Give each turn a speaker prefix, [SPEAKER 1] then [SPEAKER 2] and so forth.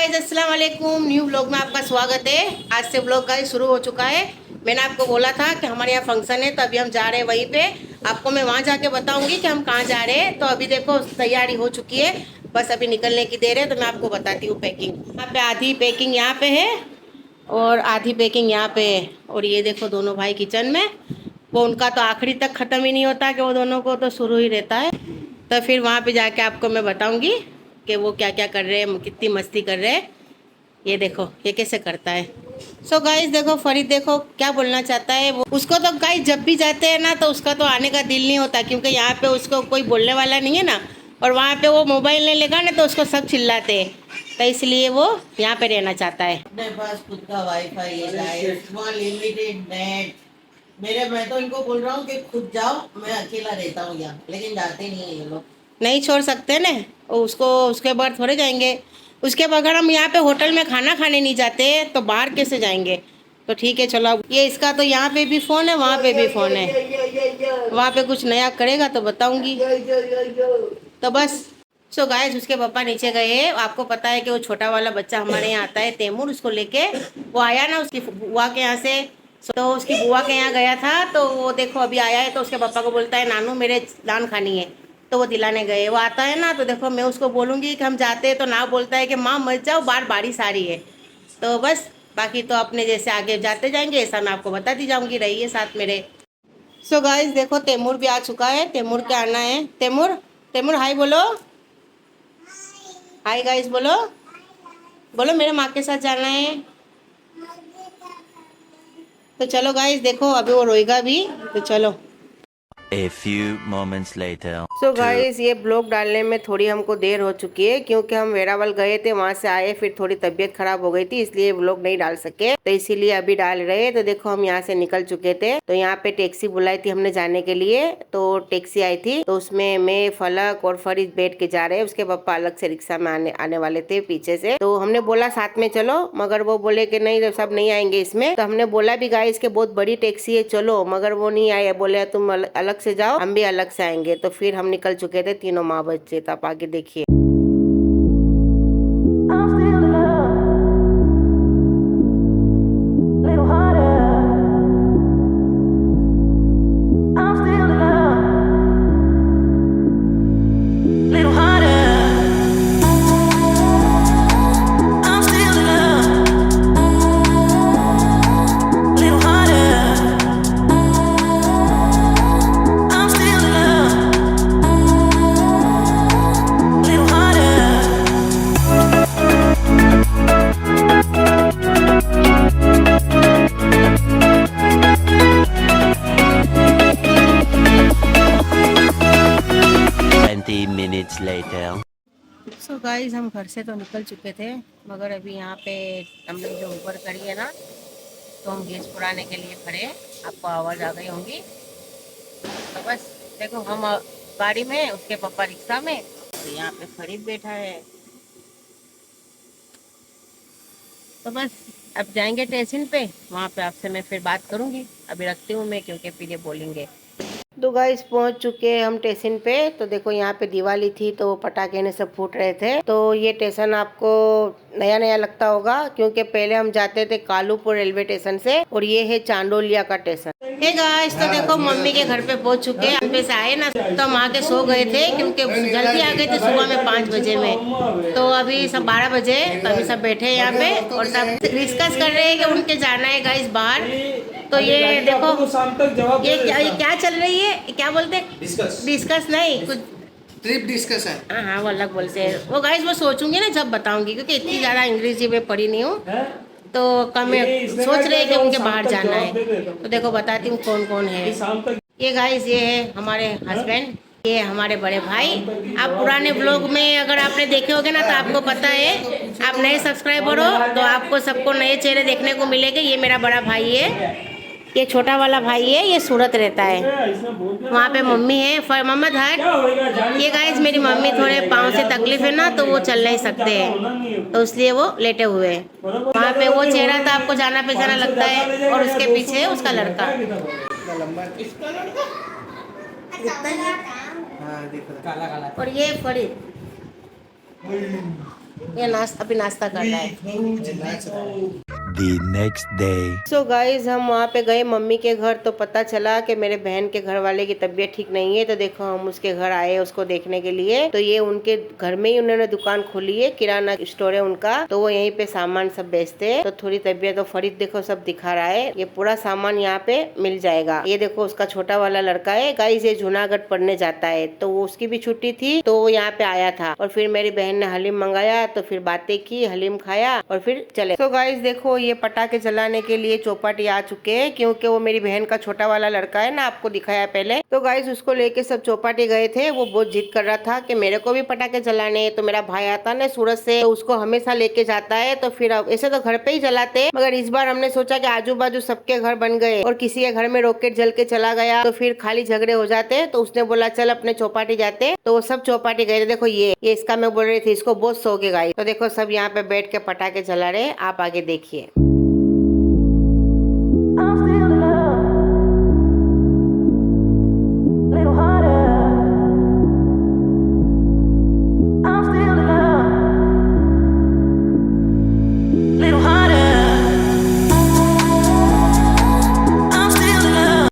[SPEAKER 1] Guys अस्सलाम वालेकुम। New vlog में आपका स्वागत है। आज से व्लॉग गाइस शुरू हो चुका है। मैंने आपको बोला था कि हमारे यहाँ फंक्शन है, तो अभी हम जा रहे हैं वहीं पे। आपको मैं वहाँ जाके बताऊंगी कि हम कहाँ जा रहे हैं। तो अभी देखो तैयारी हो चुकी है, बस अभी निकलने की देर है। तो मैं आपको बताती हूँ पैकिंग। यहाँ पे आधी पैकिंग यहाँ पे है और आधी पैकिंग यहाँ पे है। और ये देखो दोनों भाई किचन में, वो उनका तो आखिरी तक ख़त्म ही नहीं होता कि वो दोनों को तो शुरू ही रहता है। तो फिर वहाँ पे जाके आपको मैं बताऊंगी कि वो क्या क्या कर रहे हैं, कितनी मस्ती कर रहे हैं। ये देखो ये कैसे करता है। सो गाइस देखो फरीद देखो क्या बोलना चाहता है। वो उसको तो गाइस जब भी जाते हैं ना तो उसका तो आने का दिल नहीं होता, क्योंकि यहाँ पे उसको कोई बोलने वाला नहीं है ना। और वहाँ पे वो मोबाइल नहीं लेगा ना तो उसको सब चिल्लाते हैं, तो इसलिए वो यहाँ पे रहना चाहता है।
[SPEAKER 2] अपने पास खुद का वाईफाई है गाइस, वहाँ लिमिटेड नेट। मैं तो इनको बोल रहा हूँ कि खुद जाओ, मैं अकेला रहता हूँ यहाँ, लेकिन जाते नहीं है ये लोग।
[SPEAKER 1] नहीं छोड़ सकते ना, उसको उसके बाद थोड़े जाएंगे। उसके बगैर हम यहाँ पे होटल में खाना खाने नहीं जाते तो बाहर कैसे जाएंगे। तो ठीक है चलो। ये इसका तो यहाँ पे भी फ़ोन है, वहाँ पे भी फ़ोन है। वहाँ पे कुछ नया करेगा तो बताऊंगी। तो बस सो गाइस उसके पापा नीचे गए हैं। आपको पता है कि वो छोटा वाला बच्चा हमारे यहाँ आता है तैमूर, उसको लेके वो आया ना उसकी बुआ के यहाँ से। तो उसकी बुआ के यहाँ गया था, तो वो देखो अभी आया है। तो उसके पापा को बोलता है नानू मेरे नान खानी है, तो वो दिलाने गए। वो आता है ना तो देखो मैं उसको बोलूँगी कि हम जाते हैं, तो ना बोलता है कि माँ मत जाओ बाहर बारिश आ रही है। तो बस बाकी तो अपने जैसे आगे जाते जाएंगे, ऐसा मैं आपको बताती जाऊँगी, रहिए साथ मेरे। सो गाइस देखो तैमूर भी आ चुका है। तैमूर के आना है। तैमूर तैमूर हाय बोलो। हाय गाइस बोलो, बोलो मेरे माँ के साथ जाना है। तो चलो गाइस देखो अभी वो रोएगा भी, तो चलो।
[SPEAKER 3] A few moments later.
[SPEAKER 1] So guys ये ब्लॉग डालने में थोड़ी हमको देर हो चुकी है, क्योंकि हम वेरावल गए थे, वहाँ से आए, फिर थोड़ी तबीयत खराब हो गई थी, इसलिए ब्लॉग नहीं डाल सके। तो इसीलिए अभी डाल रहे हैं। तो देखो हम यहाँ से निकल चुके थे, तो यहाँ पे टैक्सी बुलाई थी हमने जाने के लिए। तो टैक्सी आई थी, तो उसमें मैं फलक और फरीद बैठ के जा रहे हैं। उसके पापा अलग से रिक्शा में आने वाले थे पीछे से। तो हमने बोला साथ में चलो, मगर वो बोले कि नहीं सब नहीं आएंगे इसमें। तो हमने बोला भी गाइस के बहुत बड़ी टैक्सी है चलो, मगर वो नहीं आए, बोले तुम अलग से जाओ, हम भी अलग से आएंगे। तो फिर हम निकल चुके थे तीनों माँ बच्चे। तो आप आगे देखिए।
[SPEAKER 3] Minutes later.
[SPEAKER 1] सो गाइस हम घर से तो निकल चुके थे, मगर अभी यहाँ पे हमने जो ऊबर करी है ना, तो हम गैस पुराने के लिए खड़े हैं। आपको आवाज़ आ गई होंगी। तो बस देखो हम गाड़ी में, उसके पापा रिक्शा में। तो यहाँ पे फरीद बैठा है। तो बस अब जाएंगे स्टेशन पे, वहाँ पे आपसे मैं फिर बात करूँगी। अभी रखती हूँ मैं, क्योंकि फिर ये बोलेंगे। तो गाइस पहुंच चुके हैं हम स्टेशन पे। तो देखो यहाँ पे दिवाली थी, तो पटाखे ने सब फूट रहे थे। तो ये स्टेशन आपको नया नया लगता होगा, क्योंकि पहले हम जाते थे कालूपुर रेलवे स्टेशन से, और ये है चांडोलिया का स्टेशन। हे गाइस तो देखो मम्मी के घर पे पहुंच चुके हैं। यहाँ से आए ना तो हम आके सो गए थे, क्योंकि जल्दी आ गए थे सुबह में 5 बजे में। तो अभी सब 12 बजे, तो अभी सब बैठे हैं यहाँ पे और सब डिस्कस कर रहे हैं कि उनके जाना है गाइस बाहर। तो ये देखो
[SPEAKER 4] शाम तक जवाब
[SPEAKER 1] ये क्या चल रही है, क्या बोलते हैं, डिस्कस नहीं कुछ
[SPEAKER 2] ट्रिप डिस्कस है।
[SPEAKER 1] हाँ हाँ वो अलग बोलते हैं वो गाइस। वो सोचूंगी ना जब बताऊंगी, क्योंकि इतनी ज़्यादा अंग्रेजी में पढ़ी नहीं हूँ, तो कम सोच रहे हैं कि उनके बाहर जाना है। तो देखो बताती हूँ कौन कौन है। ये गाइस ये है हमारे हस्बैंड, ये हमारे बड़े भाई। आप पुराने ब्लॉग में अगर आपने देखे होंगे ना तो आपको पता है। आप नए सब्सक्राइबर हो तो आपको सबको नए चेहरे देखने को मिलेंगे। ये मेरा बड़ा भाई है, ये छोटा वाला भाई है, ये सूरत रहता है। वहाँ पे मम्मी है, मोहम्मद हट। ये गाइस मेरी मम्मी थोड़े पाँव से तकलीफ है ना, तो वो चल नहीं सकते हैं, तो इसलिए वो लेटे हुए हैं। वहाँ पे वो चेहरा तो आपको जाना पहचाना लगता है, और उसके पीछे है उसका लड़का। और ये फरीद। ये अभी नाश्ता कर रहा है।
[SPEAKER 3] The next day.
[SPEAKER 1] So guys हम वहाँ पे गए मम्मी के घर, तो पता चला कि मेरे बहन के घर वाले की तबीयत ठीक नहीं है। तो देखो हम उसके घर आए उसको देखने के लिए। तो ये उनके घर में ही उन्होंने दुकान खोली है, किराना स्टोर है उनका। तो वो यहीं पे सामान सब बेचते हैं। तो थोड़ी तबीयत, तो फरीद देखो सब दिखा रहा है, ये पूरा सामान यहाँ पे मिल जाएगा। ये देखो उसका छोटा वाला लड़का है गाइज, ये जूनागढ़ पढ़ने जाता है। तो वो उसकी भी छुट्टी थी तो वो यहाँ पे आया था। और फिर मेरी बहन ने हलीम मंगाया, तो फिर बातें की, हलीम खाया और फिर चले। तो गाइज देखो ये पटाखे जलाने के लिए चौपाटी आ चुके हैं, क्योंकि वो मेरी बहन का छोटा वाला लड़का है ना, आपको दिखाया पहले। तो गाइज उसको लेके सब चौपाटी गए थे। वो बहुत जिद कर रहा था कि मेरे को भी पटाखे जलाने हैं। तो मेरा भाई आता ना सूरत से, तो उसको हमेशा लेके जाता है। तो फिर अब ऐसे तो घर पे ही जलाते, मगर इस बार हमने सोचा कि आजू बाजू सबके घर बन गए और किसी के घर में रॉकेट जल के चला गया तो फिर खाली झगड़े हो जाते। तो उसने बोला चल अपने चौपाटी जाते। तो वो सब चौपाटी गए थे। देखो ये इसका मैं बोल रही थी, इसको बहुत शौक है गाइस। तो देखो सब यहाँ पे बैठ के पटाखे जला रहे, आप आगे देखिए।